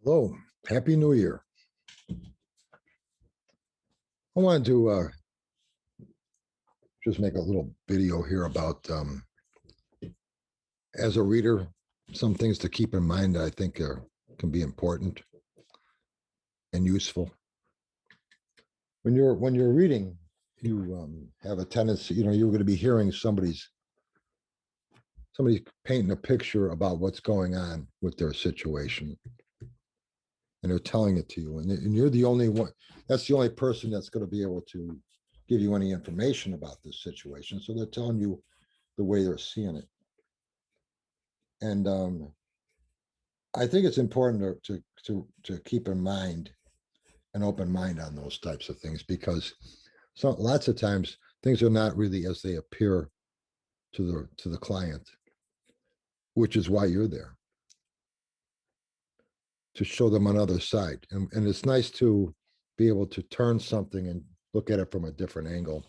Hello, Happy New Year. I wanted to just make a little video here about, as a reader, some things to keep in mind that I think can be important and useful. When you're reading, you have a tendency, you're going to be hearing somebody's painting a picture about what's going on with their situation, and they're telling it to you, and you're the only one. That's the only person that's going to be able to give you any information about this situation. So they're telling you the way they're seeing it. And I think it's important to keep in mind an open mind on those types of things, because lots of times things are not really as they appear to the client, which is why you're there, to show them another side. And it's nice to be able to turn something and look at it from a different angle,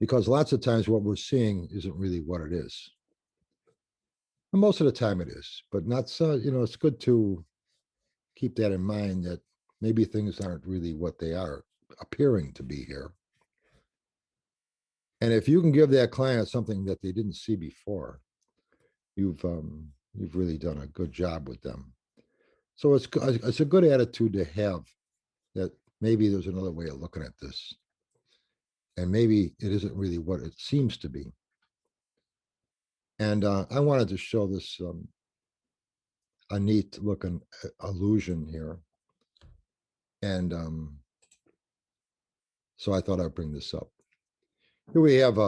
because lots of times what we're seeing isn't really what it is. And most of the time it is, but not so. It's good to keep that in mind, that maybe things aren't really what they are appearing to be here. And if you can give that client something that they didn't see before, you've really done a good job with them. So it's a good attitude to have, that maybe there's another way of looking at this, and maybe it isn't really what it seems to be. And I wanted to show this a neat looking illusion here, and so I thought I'd bring this up. Here we have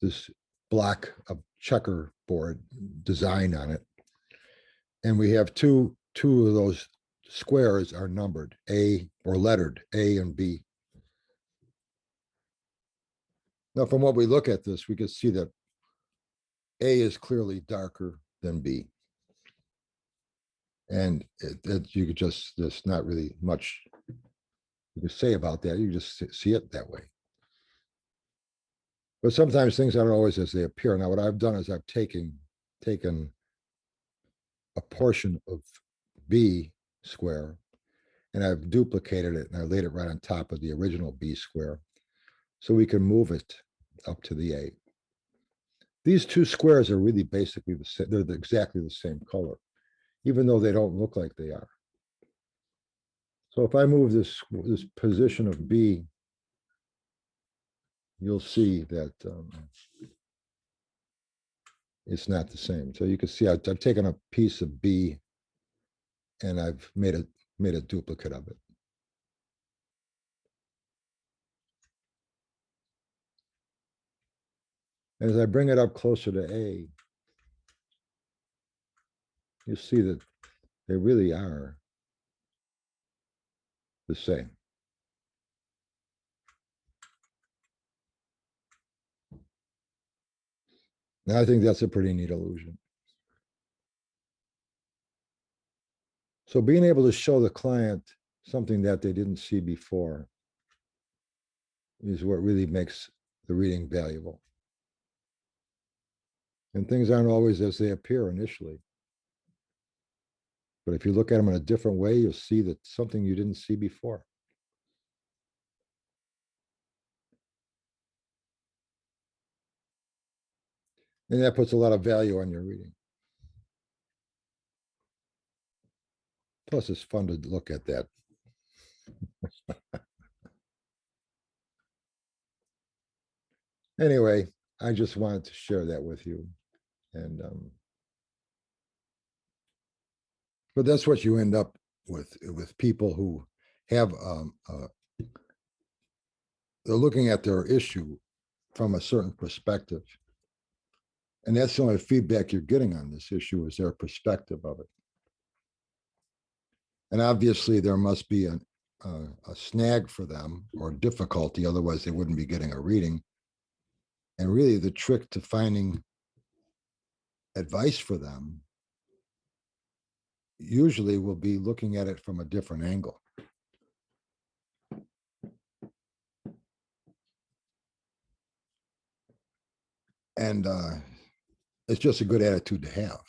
this block of checkerboard design on it, and we have two of those squares are numbered A, or lettered A and B. Now, from what we look at this, we can see that A is clearly darker than B. And you could there's not really much you can say about that. You just see it that way. But sometimes things aren't always as they appear. Now, what I've done is I've taken a portion of B square, and I've duplicated it, and I laid it right on top of the original B square, so we can move it up to the A. These two squares are really basically the same. They're exactly the same color, even though they don't look like they are. So if I move this position of B, you'll see that it's not the same. So you can see I've taken a piece of B, and I've made a duplicate of it. And as I bring it up closer to A, you see that they really are the same. And I think that's a pretty neat illusion. So being able to show the client something that they didn't see before is what really makes the reading valuable. And things aren't always as they appear initially. But if you look at them in a different way, you'll see that something you didn't see before. And that puts a lot of value on your reading. Plus, it's fun to look at that. Anyway, I just wanted to share that with you. And but that's what you end up with people who have they're looking at their issue from a certain perspective, and that's the only feedback you're getting on this issue, is their perspective of it. And obviously there must be a snag for them, or difficulty, otherwise they wouldn't be getting a reading. And really the trick to finding advice for them usually will be looking at it from a different angle. And it's just a good attitude to have.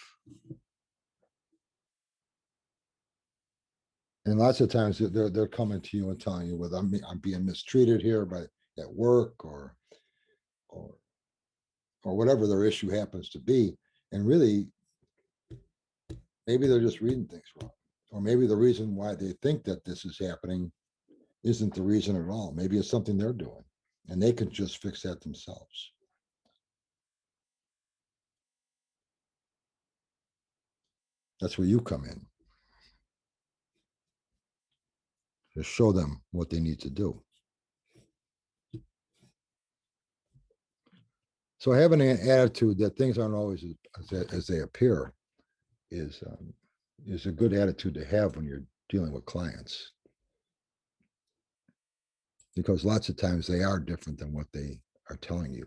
And lots of times they're coming to you and telling you, whether I'm being mistreated here by at work or or whatever their issue happens to be. And really, maybe they're just reading things wrong. Or maybe the reason why they think that this is happening isn't the reason at all. Maybe it's something they're doing and they can just fix that themselves. That's where you come in. Just show them what they need to do. So having an attitude that things aren't always as they appear is a good attitude to have when you're dealing with clients, because lots of times they are different than what they are telling you.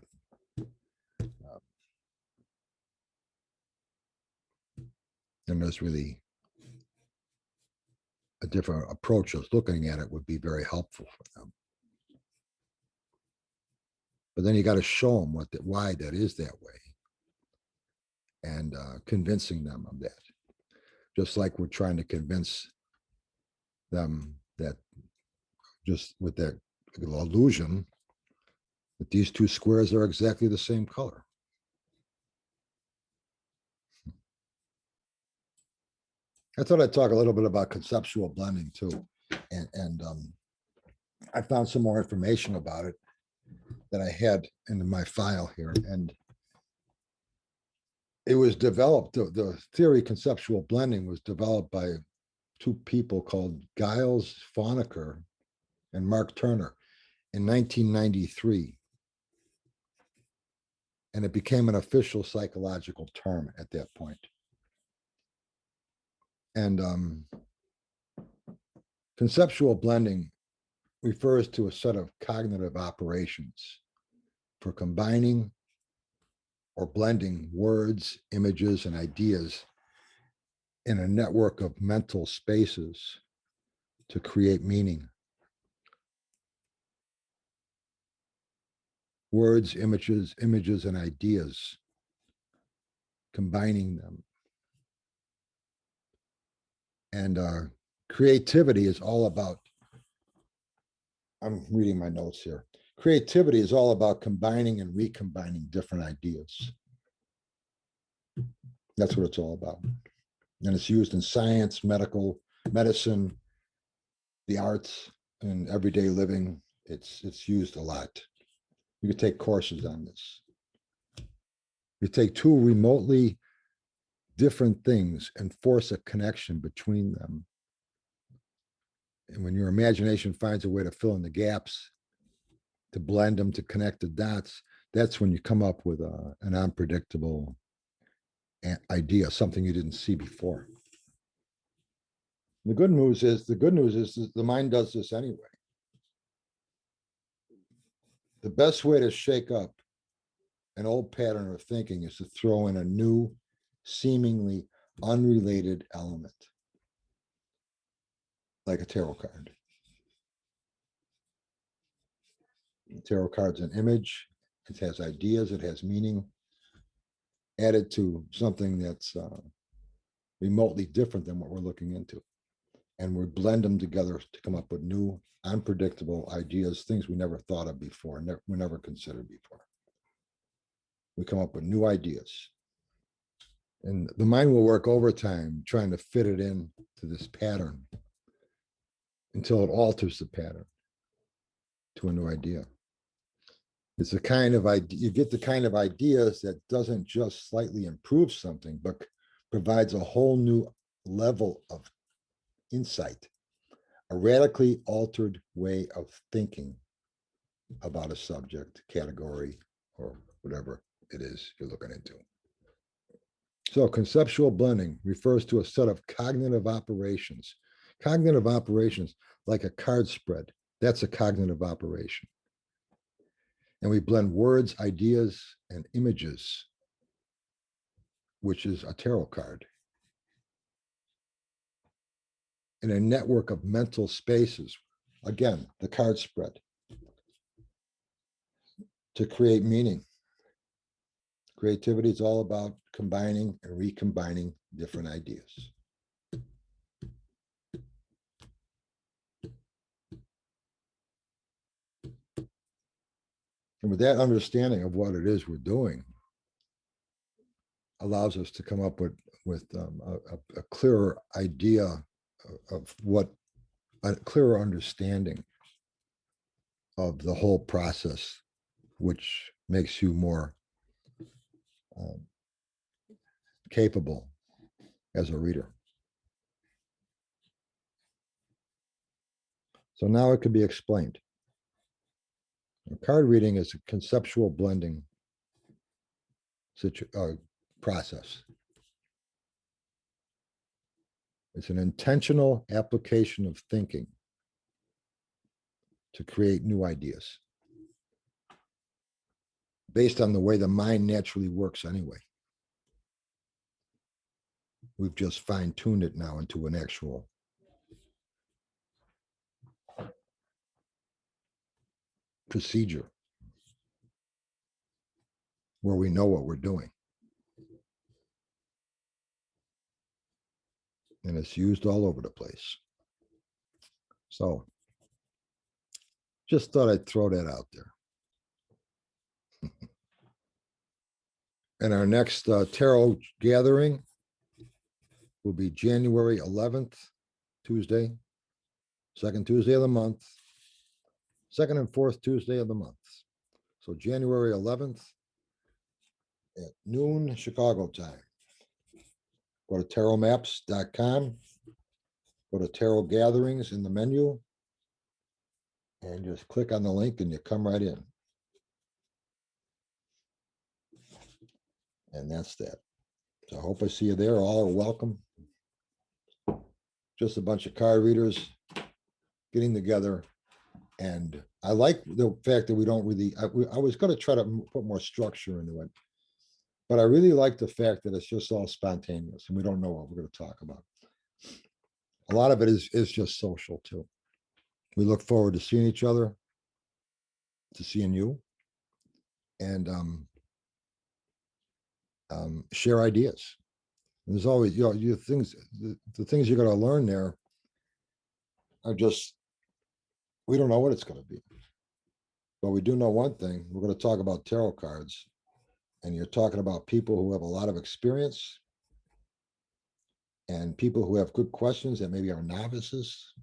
And there's really a different approach of looking at it would be very helpful for them. But then you got to show them why that is that way, and convincing them of that. Just like we're trying to convince them that just with that illusion that these two squares are exactly the same color. I thought I'd talk a little bit about conceptual blending too, and I found some more information about it that I had in my file here, and it was developed. The theory conceptual blending was developed by two people called Giles Fonaker and Mark Turner in 1993, and it became an official psychological term at that point. And conceptual blending refers to a set of cognitive operations for combining or blending words, images, and ideas in a network of mental spaces to create meaning. Words, images, and ideas, combining them. And creativity is all about, I'm reading my notes here. Creativity is all about combining and recombining different ideas. That's what it's all about. And it's used in science, medicine, the arts, and everyday living. It's used a lot. You could take courses on this. You take two remotely different things and force a connection between them. And when your imagination finds a way to fill in the gaps, to blend them, to connect the dots, that's when you come up with an unpredictable idea, something you didn't see before. The good news is the mind does this anyway. The best way to shake up an old pattern of thinking is to throw in a new, seemingly unrelated element, like a tarot card. The tarot card's an image, it has ideas, it has meaning, added to something that's remotely different than what we're looking into. And we blend them together to come up with new, unpredictable ideas, things we never thought of before, we never considered before. We come up with new ideas. And the mind will work overtime trying to fit it in to this pattern until it alters the pattern to a new idea. It's the kind of idea, you get the kind of ideas that doesn't just slightly improve something, but provides a whole new level of insight, a radically altered way of thinking about a subject, category, or whatever it is you're looking into. So conceptual blending refers to a set of cognitive operations. Cognitive operations, like a card spread, that's a cognitive operation. And we blend words, ideas, and images, which is a tarot card, in a network of mental spaces. Again, the card spread, to create meaning. Creativity is all about combining and recombining different ideas. And with that understanding of what it is we're doing, allows us to come up with a clearer idea of what, a clearer understanding of the whole process, which makes you more um, capable as a reader. So now it can be explained. Card reading is a conceptual blending process. It's an intentional application of thinking to create new ideas based on the way the mind naturally works anyway. We've just fine-tuned it now into an actual procedure where we know what we're doing. And it's used all over the place. So just thought I'd throw that out there. And our next tarot gathering will be January 11th, Tuesday, second Tuesday of the month, second and fourth Tuesday of the month. So January 11th at noon Chicago time. Go to tarotmaps.com, go to tarot gatherings in the menu, and just click on the link and you come right in. And that's that. So I hope I see you there. All are welcome. Just a bunch of card readers getting together. And I like the fact that we don't really, I was going to try to put more structure into it, but I really like the fact that it's just all spontaneous and we don't know what we're going to talk about. A lot of it is just social too. We look forward to seeing each other, to seeing you, and share ideas. And there's always, you things, the things you're going to learn there are just, we don't know what it's going to be. But we do know one thing, we're going to talk about tarot cards, and you're talking about people who have a lot of experience and people who have good questions that maybe are novices.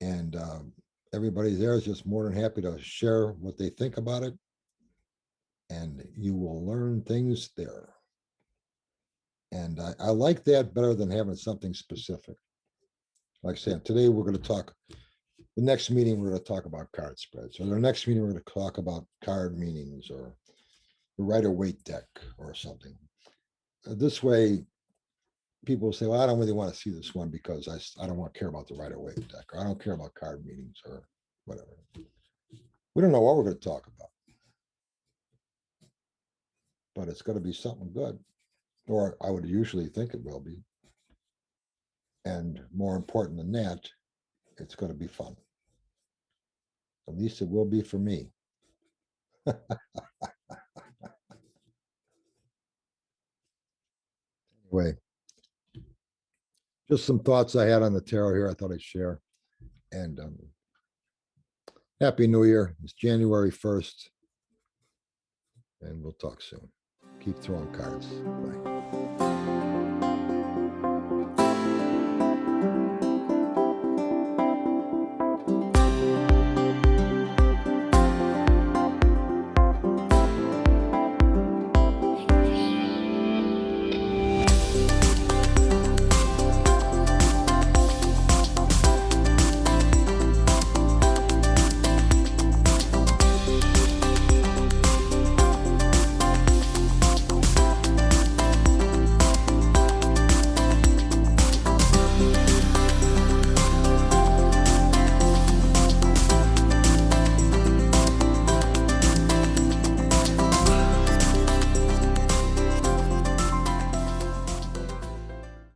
And everybody there is just more than happy to share what they think about it. And you will learn things there. And I like that better than having something specific. Like I said, today we're going to talk, the next meeting, we're going to talk about card spreads. Or the next meeting, we're going to talk about card meanings or the Rider-Waite deck or something. This way, people say, well, I don't really want to see this one because I don't want to care about the Rider-Waite deck, or I don't care about card meanings or whatever. We don't know what we're going to talk about, but it's going to be something good, or I would usually think it will be. And more important than that, it's going to be fun. At least it will be for me. Anyway, just some thoughts I had on the tarot here I thought I'd share. And Happy New Year. It's January 1st. And we'll talk soon. Keep throwing cards. Bye.